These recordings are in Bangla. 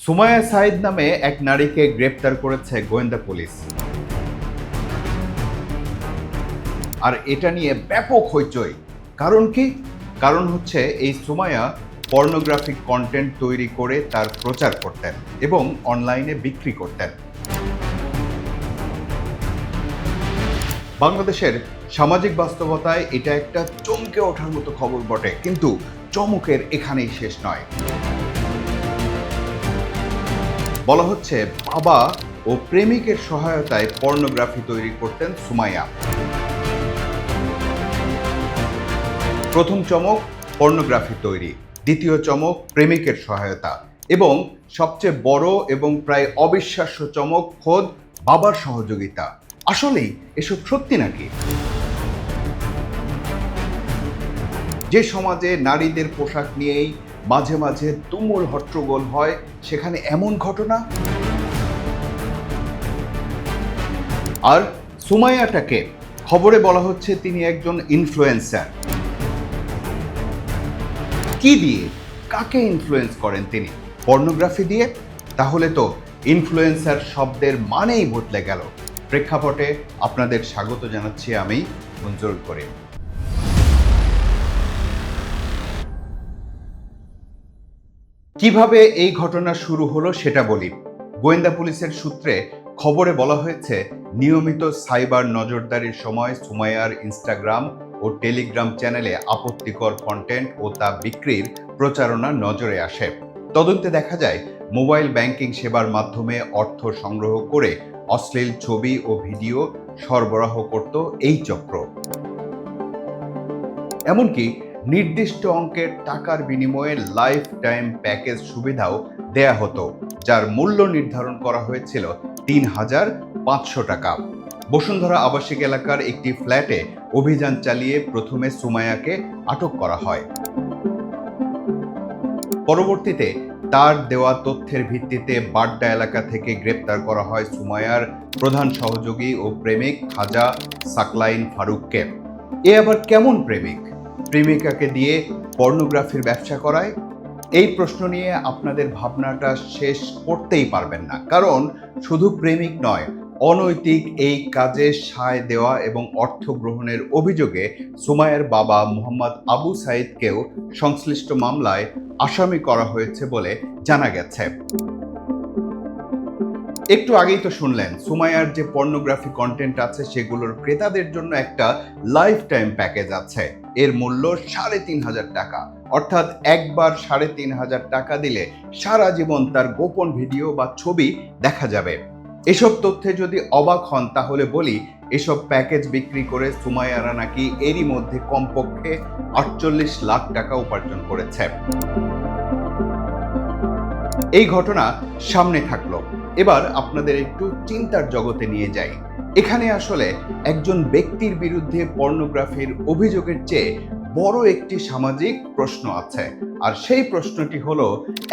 সুমাইয়া সাঈদ নামে এক নারীকে গ্রেপ্তার করেছে গোয়েন্দা পুলিশ। আর এটা নিয়ে ব্যাপক হইচই। কারণ কি? কারণ হচ্ছে এই সুমাইয়া পর্নোগ্রাফিক কন্টেন্ট তৈরি করে তার প্রচার করতেন এবং অনলাইনে বিক্রি করতেন। বাংলাদেশের সামাজিক বাস্তবতায় এটা একটা চমকে ওঠার মতো খবর বটে, কিন্তু চমকের এখানেই শেষ নয়। বলা হচ্ছে বাবা ও প্রেমিকের সহায়তায় পর্নোগ্রাফি তৈরি করতেন সুমাইয়া। প্রথম চমক পর্নোগ্রাফি তৈরি, দ্বিতীয় চমক প্রেমিকের সহায়তা, এবং সবচেয়ে বড় এবং প্রায় অবিশ্বাস্য চমক খোদ বাবার সহযোগিতা। আসলেই এসব সত্যি নাকি? যে সমাজে নারীদের পোশাক নিয়েই মাঝে মাঝে তুমুল হট্টগোল হয়, সেখানে এমন ঘটনা। আর সুমাইয়াটাকে খবরে বলা হচ্ছে তিনি একজন ইনফ্লুয়েন্সার। কি দিয়ে, কাকে ইনফ্লুয়েন্স করেন তিনি? পর্নোগ্রাফি দিয়ে? তাহলে তো ইনফ্লুয়েন্সার শব্দের মানেই বদলে গেল। প্রেক্ষাপটে আপনাদের স্বাগত জানাচ্ছি আমি মঞ্জুর করিম। কিভাবে এই ঘটনা শুরু হলো সেটা বলি। গোয়েন্দা পুলিশের সূত্রে খবরে বলা হয়েছে, নিয়মিত সাইবার নজরদারির সময় সুমাইয়ার ইনস্টাগ্রাম ও টেলিগ্রাম চ্যানেলে আপত্তিকর কন্টেন্ট ও তা বিক্রির প্রচারণা নজরে আসে। তদন্তে দেখা যায়, মোবাইল ব্যাংকিং সেবার মাধ্যমে অর্থ সংগ্রহ করে অশ্লীল ছবি ও ভিডিও সরবরাহ করত এই চক্র। এমনকি নির্দিষ্ট অঙ্কের টাকার বিনিময়ে লাইফ টাইম প্যাকেজ সুবিধাও দেয়া হতো, যার মূল্য নির্ধারণ করা হয়েছিল ৩,৫০০ টাকা। বসুন্ধরা আবাসিক এলাকার একটি ফ্ল্যাটে অভিযান চালিয়ে প্রথমে সুমাইয়াকে আটক করা হয়। পরবর্তীতে তার দেওয়া তথ্যের ভিত্তিতে বাড্ডা এলাকা থেকে গ্রেপ্তার করা হয় সুমাইয়ার প্রধান সহযোগী ও প্রেমিক খাজা সাকলাইন ফারুককে। এ আবার কেমন প্রেমিক? প্রেমিকাকে দিয়ে পর্নোগ্রাফির ব্যবসা করায়? এই প্রশ্ন নিয়ে আপনাদের ভাবনাটা শেষ করতেই পারবেন না। কারণ শুধু প্রেমিক নয়, অনৈতিক এই কাজে সায় দেওয়া এবং অর্থ গ্রহণের অভিযোগে সুমাইয়ার বাবা মোহাম্মদ আবু সাঈদকেও সংশ্লিষ্ট মামলায় আসামি করা হয়েছে বলে জানা গেছে। একটু আগেই তো শুনলেন, সুমাইয়ার যে পর্নোগ্রাফি কন্টেন্ট আছে সেগুলোর ক্রেতাদের জন্য একটা লাইফ টাইম প্যাকেজ আছে। এর মূল্য ৩৫০০ টাকা, অর্থাৎ একবার ৩৫০০ টাকা দিলে সারা জীবন তার গোপন ভিডিও বা ছবি দেখা যাবে। এসব তথ্যে যদি অবাক হন তাহলে বলি, এসব প্যাকেজ বিক্রি করে সুমাইয়ারা নাকি এরই মধ্যে কমপক্ষে ৪৮ লাখ টাকা উপার্জন করেছে। এই ঘটনা সামনে থাকলো, এবার আপনাদের একটু চিন্তার জগতে নিয়ে যাই। এখানে আসলে একজন ব্যক্তির বিরুদ্ধে পর্নোগ্রাফির অভিযোগের চেয়ে বড় একটি সামাজিক প্রশ্ন আছে। আর সেই প্রশ্নটি হলো,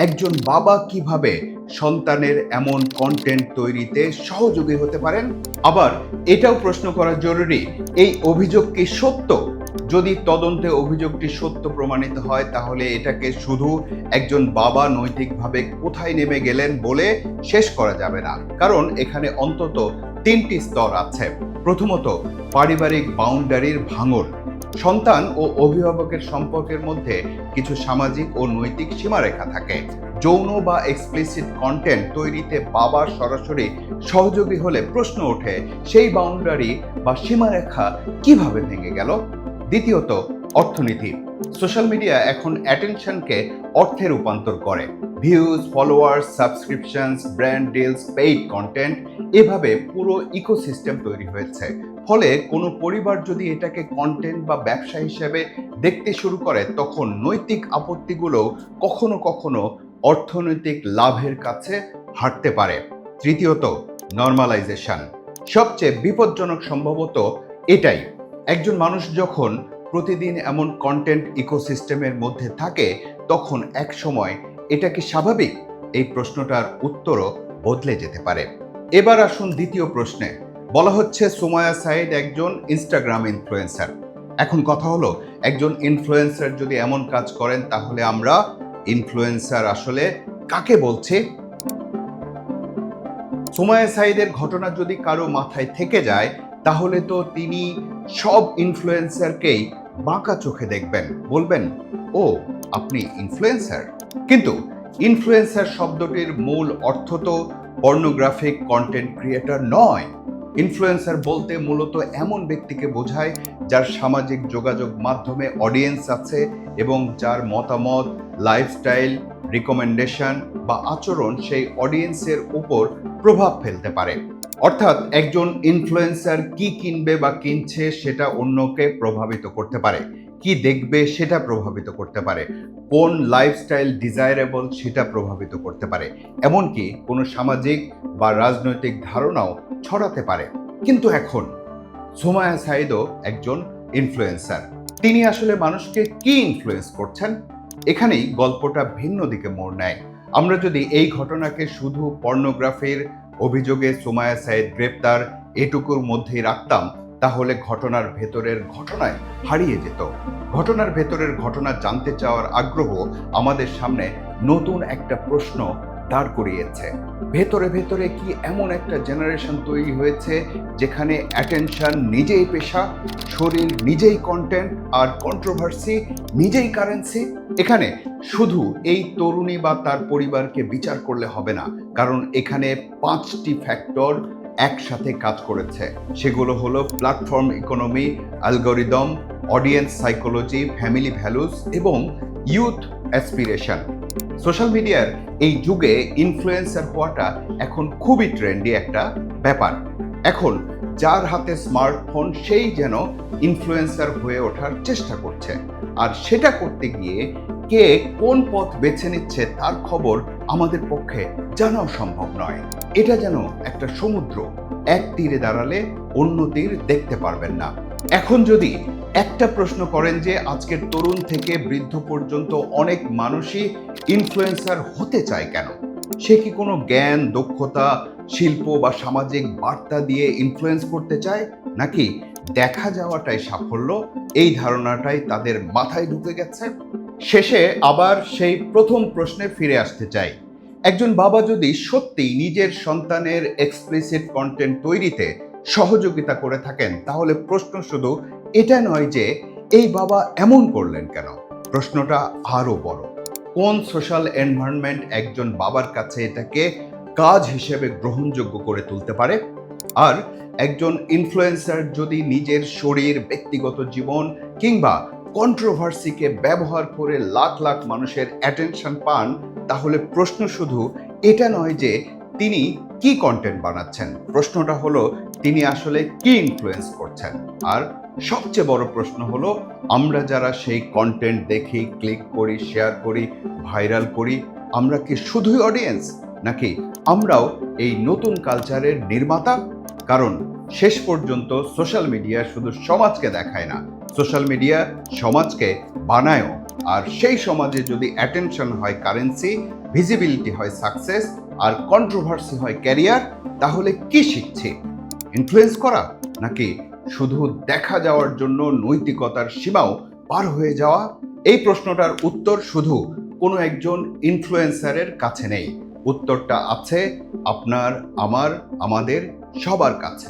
একজন বাবা কিভাবে সন্তানের এমন কন্টেন্ট তৈরিতে সহযোগী হতে পারেন? আবার এটাও প্রশ্ন করা জরুরি, এই অভিযোগ কি সত্য? যদি তদন্তে অভিযোগটি সত্য প্রমাণিত হয়, তাহলে এটাকে শুধু একজন বাবা নৈতিকভাবে কোথায় নেমে গেলেন বলে শেষ করা যাবে না। কারণ এখানে অন্তত ৩টি স্তর আছে। প্রথমত, পারিবারিক বাউন্ডারির ভাঙন। সন্তান ও অভিভাবকের সম্পর্কের মধ্যে কিছু সামাজিক ও নৈতিক সীমারেখা থাকে। যৌন বা এক্সপ্লিসিট কন্টেন্ট তৈরিতে বাবা সরাসরি সহযোগী হলে প্রশ্ন ওঠে, সেই বাউন্ডারি বা সীমারেখা কিভাবে ভেঙে গেল? দ্বিতীয়ত, অর্থনীতি। সোশ্যাল মিডিয়া এখন অ্যাটেনশনকে অর্থে রূপান্তর করে। Views, followers, subscriptions, brand deals, paid content, এভাবে পুরো ইকোসিস্টেম তৈরি হয়েছে। ফলে কোনো পরিবার যদি এটাকে কন্টেন্ট বা ব্যবসা হিসেবে দেখতে শুরু করে, তখন নৈতিক আপত্তিগুলো কখনো কখনো অর্থনৈতিক লাভের কাছে হাঁটতে পারে। তৃতীয়ত, নরমালাইজেশন। সবচেয়ে বিপজ্জনক সম্ভবত এটাই। একজন মানুষ যখন প্রতিদিন এমন কন্টেন্ট ইকোসিস্টেমের মধ্যে থাকে, তখন এক সময় এটা কি স্বাভাবিক? এই প্রশ্নটার উত্তরও বদলে যেতে পারে। এবার আসুন দ্বিতীয় প্রশ্নে। বলা হচ্ছে সুমাইয়া সাঈদ একজন ইনস্টাগ্রাম ইনফ্লুয়েন্সার। এখন কথা হলো, একজন ইনফ্লুয়েন্সার যদি এমন কাজ করেন, তাহলে আমরা ইনফ্লুয়েন্সার আসলে কাকে বলছি? সুমাইয়া সাঈদের ঘটনা যদি কারো মাথায় থেকে যায় তাহলে তো তিনি সব ইনফ্লুয়েন্সারকেই বাঁকা চোখে দেখবেন, বলবেন ও আপনি ইনফ্লুয়েন্সার। কিন্তু ইনফ্লুয়েন্সার শব্দটির মূল অর্থ তো পর্নোগ্রাফিক কন্টেন্ট ক্রিয়েটর নয়। ইনফ্লুয়েন্সার বলতে মূলত এমন ব্যক্তিকে বোঝায় যার সামাজিক যোগাযোগ মাধ্যমে অডিয়েন্স আছে এবং যার মতামত, লাইফস্টাইল, রিকমেন্ডেশন বা আচরণ সেই অডিয়েন্সের উপর প্রভাব ফেলতে পারে। অর্থাৎ একজন ইনফ্লুয়েন্সার কি কিনবে বা কিনছে সেটা অন্যকে প্রভাবিত করতে পারে, কি দেখবে সেটা প্রভাবিত করতে পারে, কোন লাইফস্টাইল ডিজায়ারেবল সেটা প্রভাবিত করতে পারে, এমনকি কোনো সামাজিক বা রাজনৈতিক ধারণাও ছড়াতে পারে। কিন্তু এখন সুমাইয়া সাঈদও একজন ইনফ্লুয়েন্সার। তিনি আসলে মানুষকে কি ইনফ্লুয়েন্স করছেন? এখানেই গল্পটা ভিন্ন দিকে মোড় নেয়। আমরা যদি এই ঘটনাকে শুধু পর্নোগ্রাফির অভিযোগে সুমাইয়া সাঈদ গ্রেপ্তার এটুকুর মধ্যেই রাখতাম তাহলে ঘটনার ভেতরের ঘটনায় হারিয়ে যেত। ঘটনার ভেতরের ঘটনা জানতে চাওয়ার আগ্রহ আমাদের সামনে নতুন একটা প্রশ্ন দাঁড় করিয়েছে। ভেতরে ভেতরে কি এমন একটা জেনারেশন তৈরি হয়েছে যেখানে অ্যাটেনশন নিজেই পেশা, শরীর নিজেই কন্টেন্ট, আর কন্ট্রোভার্সি নিজেই কারেন্সি? এখানে শুধু এই তরুণী বা তার পরিবারকে বিচার করলে হবে না, কারণ এখানে 5টি ফ্যাক্টর একসাথে কাজ করেছে। সেগুলো হলো platform economy, algorithm, audience psychology, family values এবং ইউথ অ্যাসপিরেশন। সোশ্যাল মিডিয়ার এই যুগে ইনফ্লুয়েন্সার হওয়াটা এখন খুবই ট্রেন্ডি একটা ব্যাপার। এখন যার হাতে স্মার্টফোন সেই যেন ইনফ্লুয়েন্সার হয়ে ওঠার চেষ্টা করছে, আর সেটা করতে গিয়ে কে কোন পথ বেছে নিচ্ছে তার খবর আমাদের পক্ষে জানাও সম্ভব নয়। এটা যেন একটা সমুদ্র, এক তীরে দাঁড়ালে অন্য তীর দেখতে পারবেন না। এখন যদি একটা প্রশ্ন করেন যে আজকের তরুণ থেকে বৃদ্ধ পর্যন্ত অনেক মানুষই ইনফ্লুয়েন্সার হতে চায় কেন? সে কি কোনো জ্ঞান, দক্ষতা, শিল্প বা সামাজিক বার্তা দিয়ে ইনফ্লুয়েন্স করতে চায়, নাকি দেখা যাওয়াটাই সাফল্য, এই ধারণাটাই তাদের মাথায় ঢুকে গেছে? শেষে আবার সেই প্রথম প্রশ্নে ফিরে আসতে চাই। একজন বাবা যদি সত্যিই নিজের সন্তানের এক্সপ্লিসিট কন্টেন্ট তৈরিতে সহযোগিতা করে থাকেন তাহলে প্রশ্ন শুধু এটা নয় যে এই বাবা এমন করলেন কেন, প্রশ্নটা আরো বড়। কোন সোশ্যাল এনভায়রনমেন্ট একজন বাবার কাছে এটাকে কাজ হিসেবে গ্রহণযোগ্য করে তুলতে পারে? আর একজন ইনফ্লুয়েন্সার যদি নিজের শরীর, ব্যক্তিগত জীবন কিংবা কন্ট্রোভার্সিকে ব্যবহার করে লাখ লাখ মানুষের অ্যাটেনশন পান তাহলে প্রশ্ন শুধু এটা নয় যে তিনি কি কন্টেন্ট বানাচ্ছেন, প্রশ্নটা হলো তিনি আসলে কি ইনফ্লুয়েন্স করছেন। আর সবচেয়ে বড় প্রশ্ন হলো আমরা যারা সেই কন্টেন্ট দেখি, ক্লিক করি, শেয়ার করি, ভাইরাল করি, আমরা কি শুধুই অডিয়েন্স, নাকি আমরাও এই নতুন কালচারের নির্মাতা? কারণ শেষ পর্যন্ত সোশ্যাল মিডিয়া শুধু সমাজকে দেখায় না, সোশ্যাল মিডিয়া সমাজকে বানায়ও। আর সেই সমাজে যদি অ্যাটেনশন হয় কারেন্সি, ভিজিবিলিটি হয় সাকসেস, আর কন্ট্রোভার্সি হয় ক্যারিয়ার, তাহলে কি শিখছি? ইনফ্লুয়েন্স করা, নাকি শুধু দেখা যাওয়ার জন্য নৈতিকতার সীমাও পার হয়ে যাওয়া? এই প্রশ্নটার উত্তর শুধু কোনো একজন ইনফ্লুয়েন্সারের কাছে নেই, উত্তরটা আছে আপনার, আমার, আমাদের সবার কাছে।